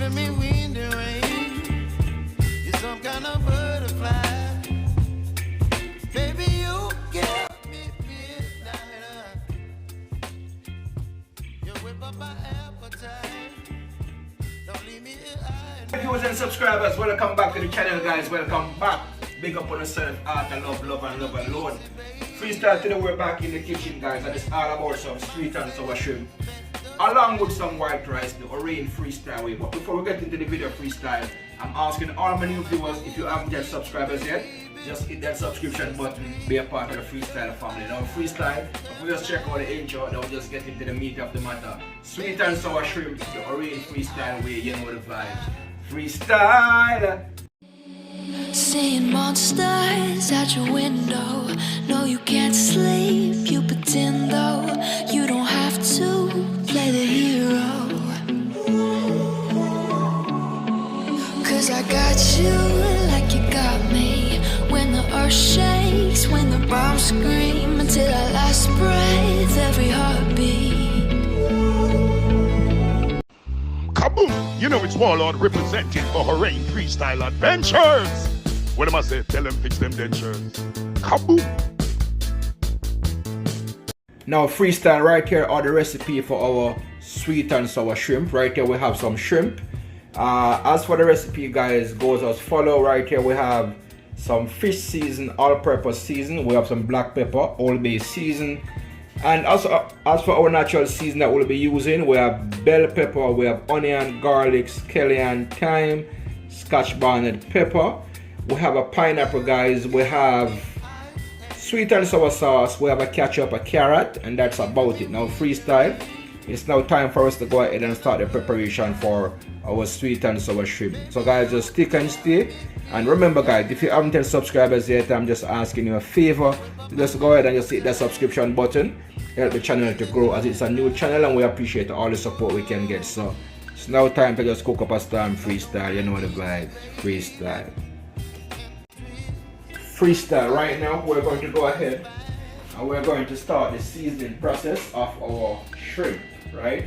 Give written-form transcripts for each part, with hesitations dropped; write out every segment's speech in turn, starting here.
giving me wind and rain. You're some kind of butterfly. Baby, you give me midnight. You whip up my appetite. Don't leave me here. Viewers and subscribers, welcome back to the channel, guys. Welcome back. Big up on yourself, art and love, love and love alone. Freestyle today, we're back in the kitchen, guys, and it's all about some sweet and sour shrimp, along with some white rice, the Orion freestyle way. But before we get into the video freestyle, I'm asking all my new viewers, if you haven't yet subscribers yet, just hit that subscription button, be a part of the freestyle family. Now freestyle, we just check out the intro, then we'll just get into the meat of the matter. Sweet and sour shrimp, the Orion freestyle way, you know the vibes. Freestyle! Seeing monsters out your window. No, you can't sleep, you pretend though. You don't have to play the hero. Cause I got you like you got me. When the earth shakes, when the bombs scream, until our last breath, every heartbeat. Kaboom! You know it's Warlord representing for Hurricane Freestyle Adventures. What am I say? Tell them fix them dentures. Kaboom! Now freestyle, right here are the recipe for our sweet and sour shrimp. Right here we have some shrimp. As for the recipe, guys, goes as follow. Right here we have some fish season, all-purpose season. We have some black pepper, Old Bay season. And also, as for our natural season that we'll be using, we have bell pepper, we have onion, garlic, scallion, thyme, scotch bonnet pepper. We have a pineapple, guys. We have sweet and sour sauce. We have a ketchup, a carrot, and that's about it. Now freestyle. It's now time for us to go ahead and start the preparation for our sweet and sour shrimp. So guys, just stick and stay. And remember, guys, if you haven't turned subscribers yet, I'm just asking you a favor. Just go ahead and just hit that subscription button. Help the channel to grow, as it's a new channel and we appreciate all the support we can get. So it's now time to just cook up a storm freestyle. You know the vibe. Freestyle. Freestyle. Right now we're going to go ahead and we're going to start the seasoning process of our shrimp, right?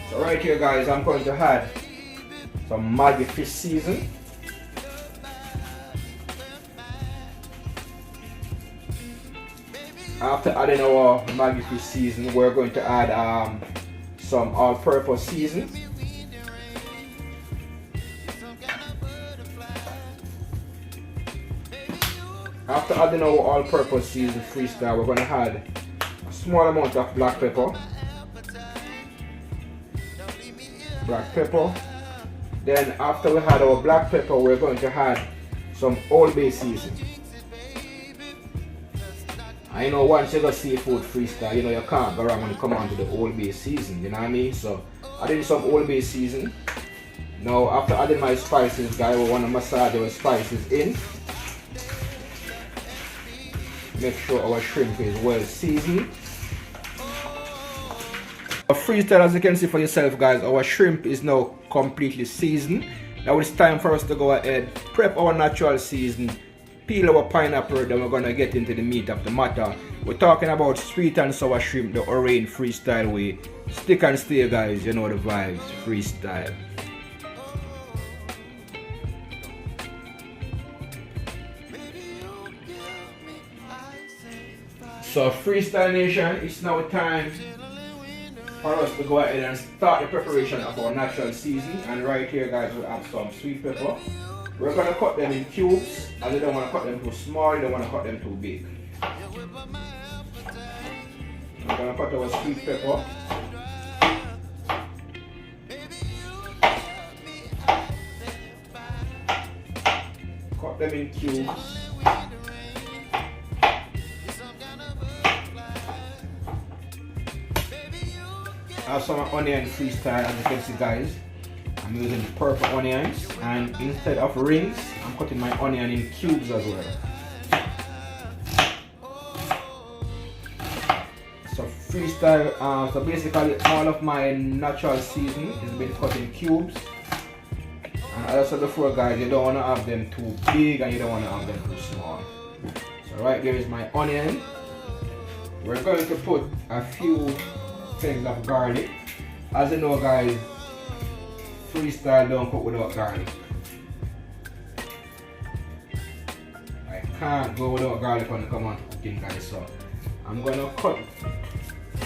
So right here, guys, I'm going to add some magi fish season. After adding our magi fish season, we're going to add some all-purpose season. After adding our all-purpose season freestyle, we're going to add a small amount of black pepper. Black pepper. Then after we add our black pepper, we're going to add some Old Bay season. I know once you go seafood freestyle, you know you can't go wrong when you come on to the Old Bay season, you know what I mean? So adding some Old Bay season. Now after adding my spices, guys, we want to massage our spices in. Make sure our shrimp is well seasoned. Our freestyle, as you can see for yourself, guys, our shrimp is now completely seasoned. Now it's time for us to go ahead, prep our natural season, peel our pineapple, then we're going to get into the meat of the matter. We're talking about sweet and sour shrimp the Orion freestyle way. Stick and stay, guys, you know the vibes. Freestyle. So freestyle nation, it's now time for us to go ahead and start the preparation of our natural season. And right here, guys, we have some sweet pepper. We're going to cut them in cubes, as you don't want to cut them too small, you don't want to cut them too big. We're going to cut our sweet pepper. Cut them in cubes. I have some onion freestyle, as you can see, guys. I'm using purple onions, and instead of rings, I'm cutting my onion in cubes as well. So freestyle, so basically all of my natural seasoning is been cut in cubes. And as I said before, guys, you don't want to have them too big and you don't want to have them too small. So right there is my onion. We're going to put a few things of garlic. As you know, guys, freestyle don't cook without garlic. I can't go without garlic when it comes on cooking, guys. So I'm gonna cut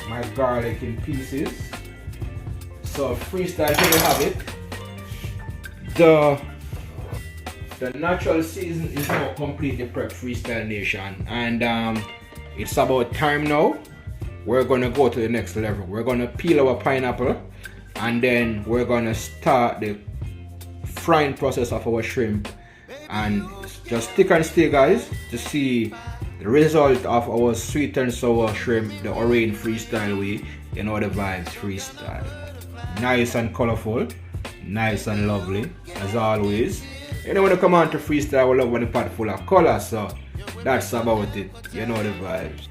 my garlic in pieces. So freestyle, here you have it. The natural season is now completely prepped, Freestyle Nation, and it's about time now. We're gonna go to the next level. We're gonna peel our pineapple, and then we're gonna start the frying process of our shrimp. And just stick and stay, guys, to see the result of our sweet and sour shrimp the Orange Freestyle way. You know the vibes, freestyle. Nice and colorful, nice and lovely, as always. You know when you come on to freestyle, we love when the pot full of color, so that's about it. You know the vibes.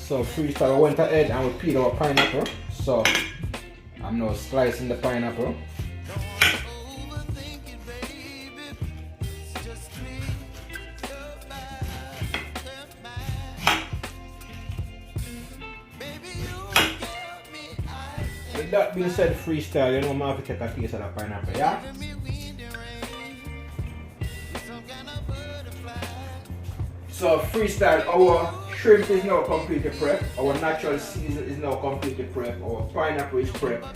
So freestyle, I went ahead and we peeled our pineapple. So I'm now slicing the pineapple. With that being said, freestyle, you know I'm going to take a piece of the pineapple, yeah? So freestyle, our shrimp is now completely prepped, our natural season is now completely prepped, our pineapple is prepped,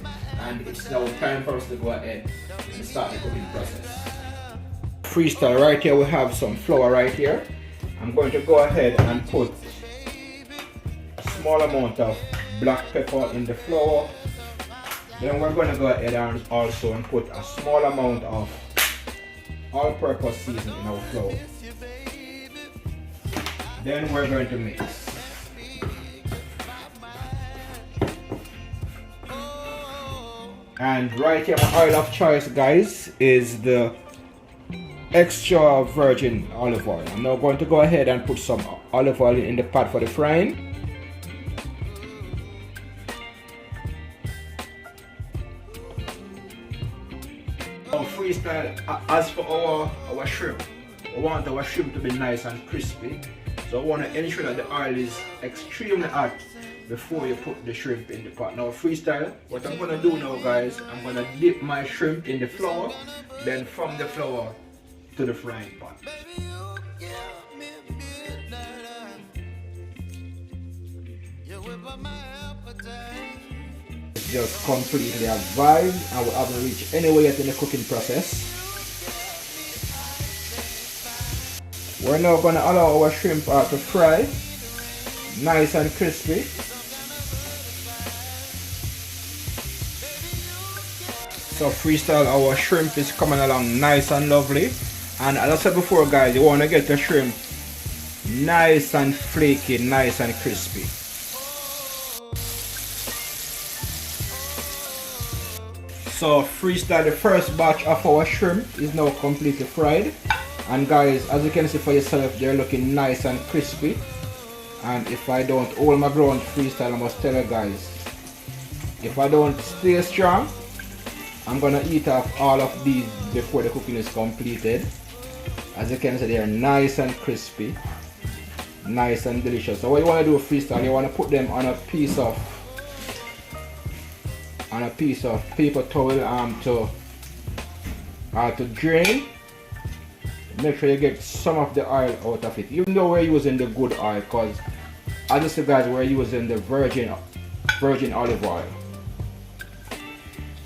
and it's now time for us to go ahead and start the cooking process. Freestyle, right here we have some flour right here. I'm going to go ahead and put a small amount of black pepper in the flour. Then we're going to go ahead and also put a small amount of all-purpose seasoning in our flour. Then we're going to mix. And right here, my oil of choice, guys, is the extra virgin olive oil. I'm now going to go ahead and put some olive oil in the pot for the frying. Freestyle, as for our shrimp, we want our shrimp to be nice and crispy. So I want to ensure that the oil is extremely hot before you put the shrimp in the pot. Now freestyle, what I'm going to do now, guys, I'm going to dip my shrimp in the flour, then from the flour to the frying pan. It's just completely a vibe, and we haven't reached anywhere yet in the cooking process. We're now going to allow our shrimp to fry nice and crispy. So freestyle, our shrimp is coming along nice and lovely, and as I said before, guys, you want to get the shrimp nice and flaky, nice and crispy. So freestyle, the first batch of our shrimp is now completely fried, and guys, as you can see for yourself, they're looking nice and crispy. And if I don't hold my ground, freestyle, I must tell you guys, if I don't stay strong, I'm gonna eat off all of these before the cooking is completed. As you can see, they are nice and crispy, nice and delicious. So what you want to do, freestyle, you want to put them on a piece of paper towel to drain. Make sure you get some of the oil out of it, even though we're using the good oil, because as you see, guys, we're using the virgin olive oil.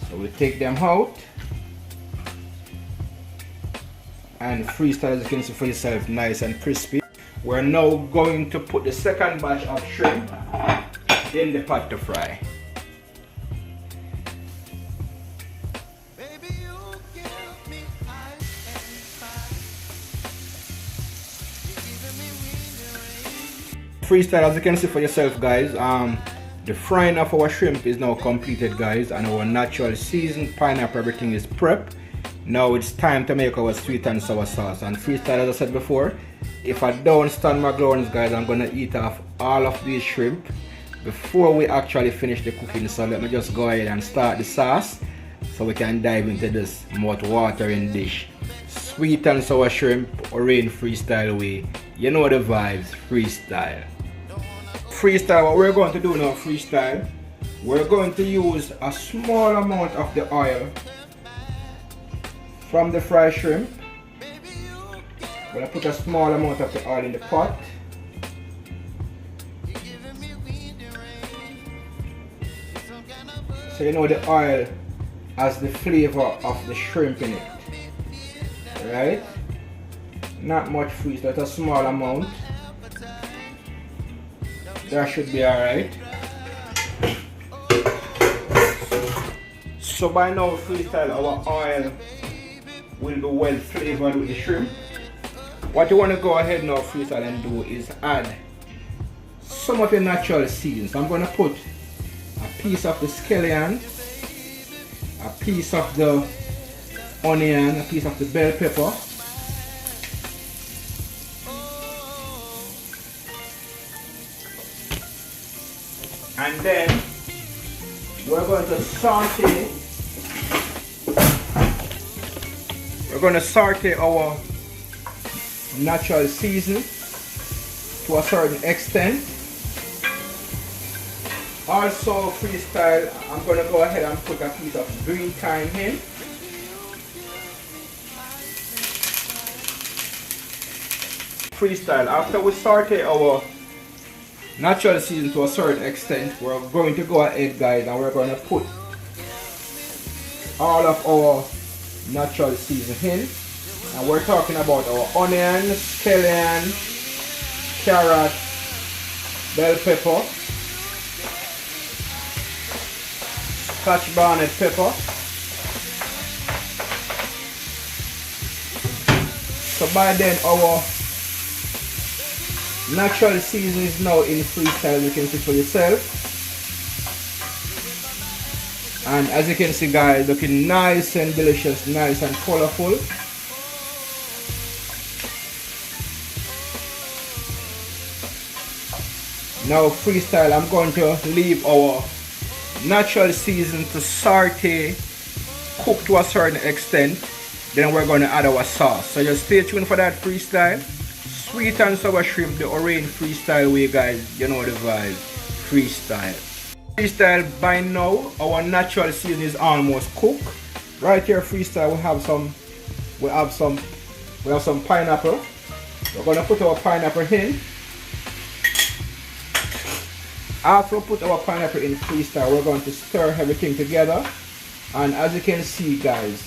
So we take them out, and freestyle, as you can see for yourself, nice and crispy. We're now going to put the second batch of shrimp in the pot to fry. Freestyle, as you can see for yourself, guys, the frying of our shrimp is now completed, guys, and our natural seasoned pineapple, everything is prepped. Now it's time to make our sweet and sour sauce. And freestyle, as I said before, if I don't stand my grounds, guys, I'm gonna eat off all of these shrimp before we actually finish the cooking. So let me just go ahead and start the sauce so we can dive into this mouth-watering dish. Sweet and sour shrimp, Orange freestyle way. You know the vibes, freestyle. Freestyle, what we're going to do now, freestyle, we're going to use a small amount of the oil from the fried shrimp. We're going to put a small amount of the oil in the pot. So you know the oil has the flavor of the shrimp in it. Right? Not much freeze, but a small amount. That should be alright. So by now, freestyle, our oil will be well flavored with the shrimp. What you want to go ahead now, freestyle, and do is add some of your natural seasons. I'm going to put a piece of the scallion, a piece of the onion, a piece of the bell pepper, and then we're going to saute our natural season to a certain extent. Also, freestyle, I'm going to go ahead and put a piece of green thyme in. Freestyle, after we saute our natural season to a certain extent, we're going to go ahead, guys, and we're going to put all of our natural season in. And we're talking about our onion, scallion, carrot, bell pepper, Scotch bonnet pepper. So by then our natural season is now in freestyle, you can see for yourself. And as you can see, guys, looking nice and delicious, nice and colorful. Now freestyle, I'm going to leave our natural season to saute, cook to a certain extent. Then we're going to add our sauce. So just stay tuned for that, freestyle. Sweet and sour shrimp, the orange freestyle way, guys. You know the vibe. Freestyle. Freestyle, by now our natural season is almost cooked. Right here, freestyle, we have some pineapple. We're gonna put our pineapple in. After we put our pineapple in, freestyle, we're going to stir everything together. And as you can see, guys,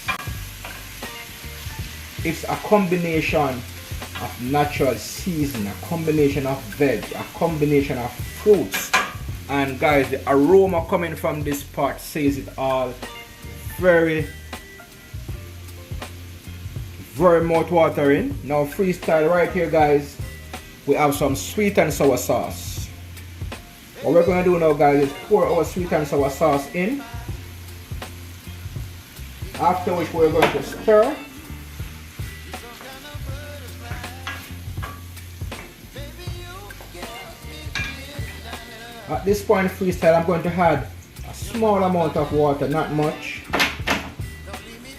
it's a combination of natural season, a combination of veg, a combination of fruits. And guys, the aroma coming from this pot says it all. Very mouth watering. Now freestyle, right here, guys, we have some sweet and sour sauce. What we're going to do now, guys, is pour our sweet and sour sauce in. After which we're going to stir. At this point, freestyle, I'm going to add a small amount of water, not much.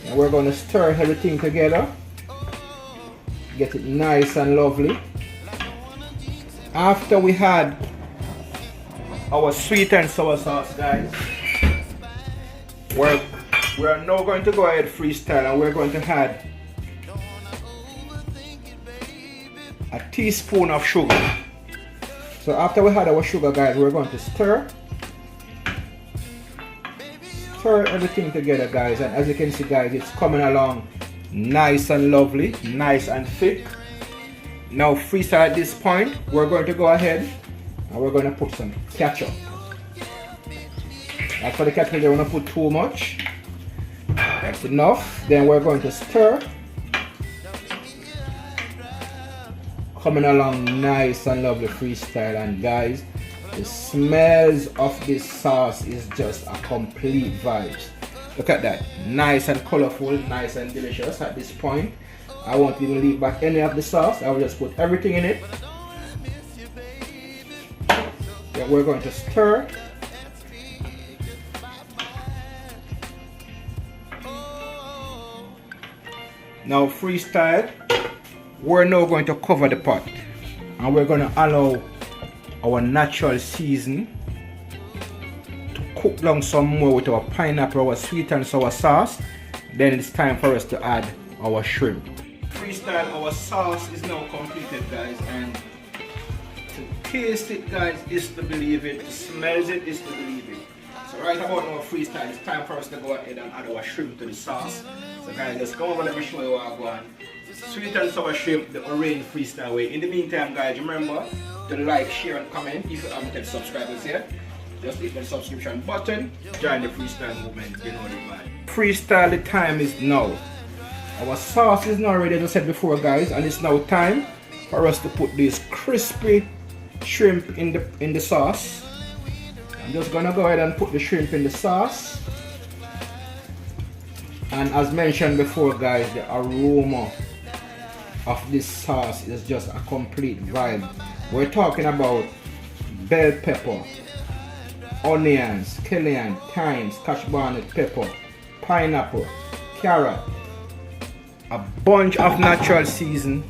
And we're going to stir everything together. Get it nice and lovely. After we had our sweet and sour sauce, guys, we're now going to go ahead, freestyle, and we're going to add a teaspoon of sugar. So after we had our sugar, guys, we're going to stir everything together, guys. And as you can see, guys, it's coming along nice and lovely, nice and thick. Now freestyle, at this point, we're going to go ahead and we're going to put some ketchup. As for the ketchup, we don't want to put too much. That's enough. Then we're going to stir. Coming along nice and lovely, freestyle. And guys, the smells of this sauce is just a complete vibe. Look at that, nice and colorful, nice and delicious. At this point, I won't even leave back any of the sauce. I will just put everything in it. Then we're going to stir. Now freestyle, we're now going to cover the pot and we're going to allow our natural season to cook down some more with our pineapple, our sweet and sour sauce. Then it's time for us to add our shrimp. Freestyle, our sauce is now completed, guys, and to taste it, guys, is to believe it. To smell it is to believe it. So right about now, freestyle, it's time for us to go ahead and add our shrimp to the sauce. So guys, just come over, let me show you what I'm going. Sweet and sour shrimp, the orange freestyle way. In the meantime, guys, remember to like, share and comment. If you haven't yet subscribed yet, just hit the subscription button. Join the freestyle movement, you know the vibe. Freestyle, the time is now. Our sauce is now ready, as I said before, guys, and it's now time for us to put this crispy shrimp in the sauce. I'm just gonna go ahead and put the shrimp in the sauce. And as mentioned before, guys, the aroma of this sauce is just a complete vibe. We're talking about bell pepper, onions, scallion, thyme, scotch bonnet pepper, pineapple, carrot, a bunch of natural season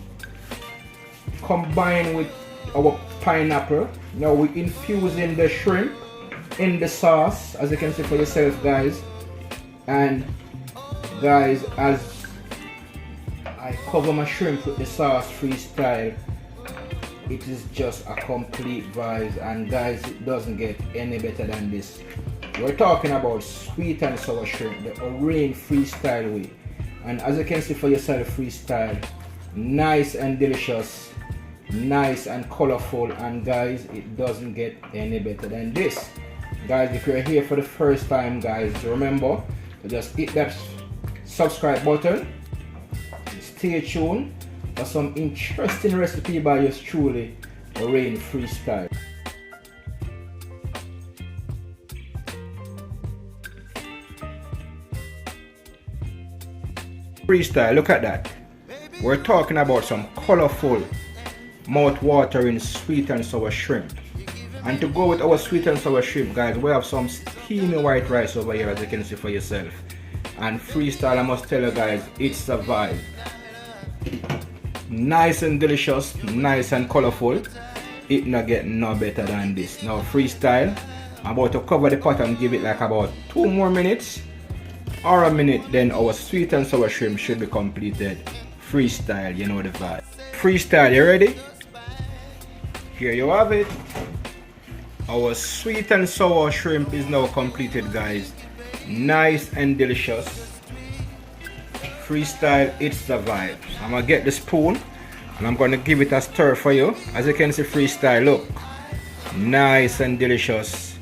combined with our pineapple. Now we're infusing the shrimp in the sauce, as you can see for yourself, guys. And guys, as I cover my shrimp with the sauce freestyle, it is just a complete vibe, and guys, it doesn't get any better than this. We're talking about sweet and sour shrimp, the orange freestyle way. And as you can see for yourself, freestyle, nice and delicious, nice and colorful, and guys, it doesn't get any better than this. Guys, if you're here for the first time, guys, remember to just hit that subscribe button. Stay tuned for some interesting recipe by yours truly, Orange Freestyle. Freestyle, look at that. We're talking about some colorful, mouth-watering sweet and sour shrimp. And to go with our sweet and sour shrimp, guys, we have some steamy white rice over here, as you can see for yourself. And freestyle, I must tell you guys, it's a vibe. Nice and delicious, nice and colorful. It not get no better than this. Now freestyle, I'm about to cover the pot and give it like about 2 more minutes or a minute, then our sweet and sour shrimp should be completed. Freestyle, you know the vibe. Freestyle, you ready? Here you have it. Our sweet and sour shrimp is now completed, guys. Nice and delicious. Freestyle, it's the vibe. I'm gonna get the spoon and I'm gonna give it a stir for you. As you can see, freestyle, look, nice and delicious,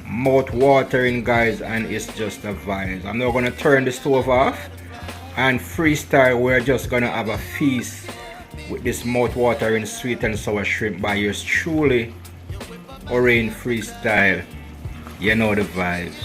mouth watering, guys, and it's just a vibe. I'm now gonna turn the stove off, and freestyle, we're just gonna have a feast with this mouth watering sweet and sour shrimp by yours truly, Orange Freestyle. You know the vibes.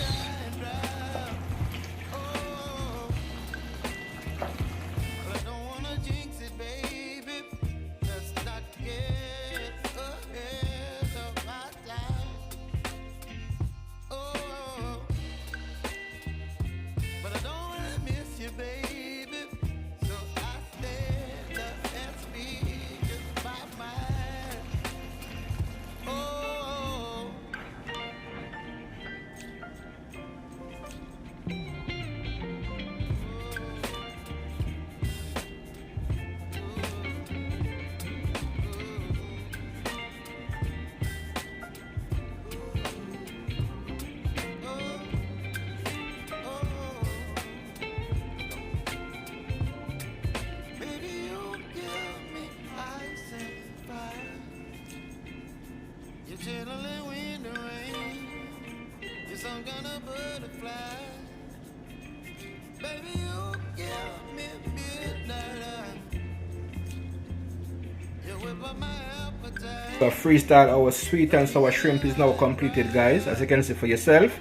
So freestyle, our sweet and sour shrimp is now completed, guys, as you can see for yourself.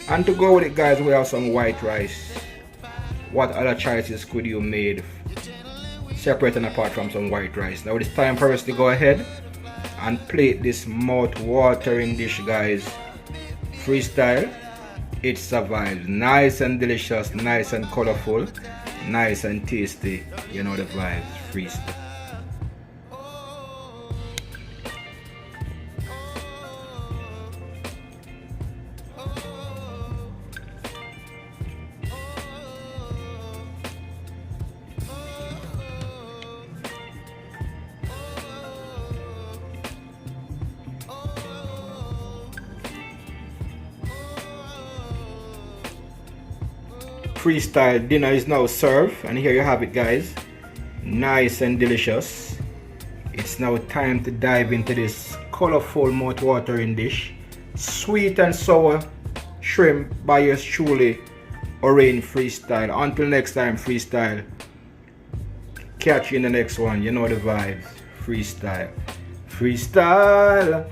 And to go with it, guys, we have some white rice. What other choices could you made separate and apart from some white rice? Now it's time for us to go ahead and plate this mouth-watering dish, guys. Freestyle, it survives. Nice and delicious, nice and colorful, Nice and tasty. You know the vibes. Freestyle. Freestyle dinner is now served, and here you have it, guys. Nice and delicious. It's now time to dive into this colorful mouth-watering dish. Sweet and sour shrimp by yours truly, Orain Freestyle. Until next time, Freestyle. Catch you in the next one. You know the vibes. Freestyle. Freestyle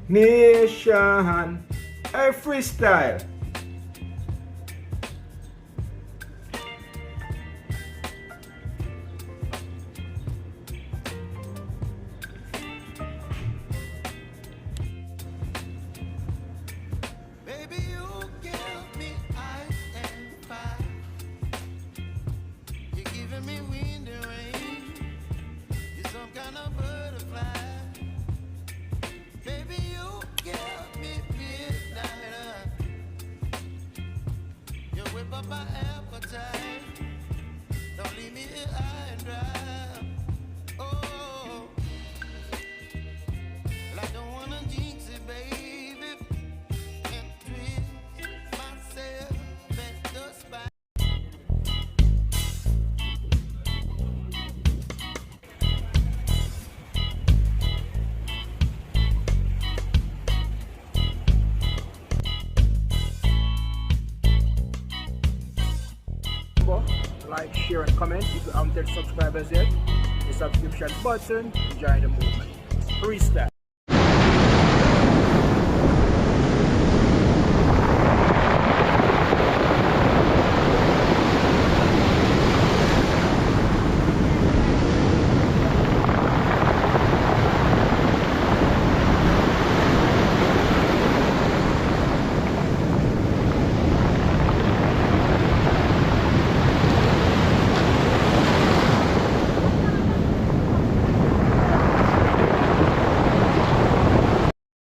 Nation. Hey, Freestyle. Baby, you give me ice and fire. You're giving me wind and rain. You're some kind of butterfly. Baby, you give me midnight. You whip up my appetite. Don't leave me here high and dry. Oh, well, I don't wanna jinx it, baby. And twist myself at the spine. Like, share, and comment. If you haven't subscribed as yet, the subscription button. Join the movement. Freestyle.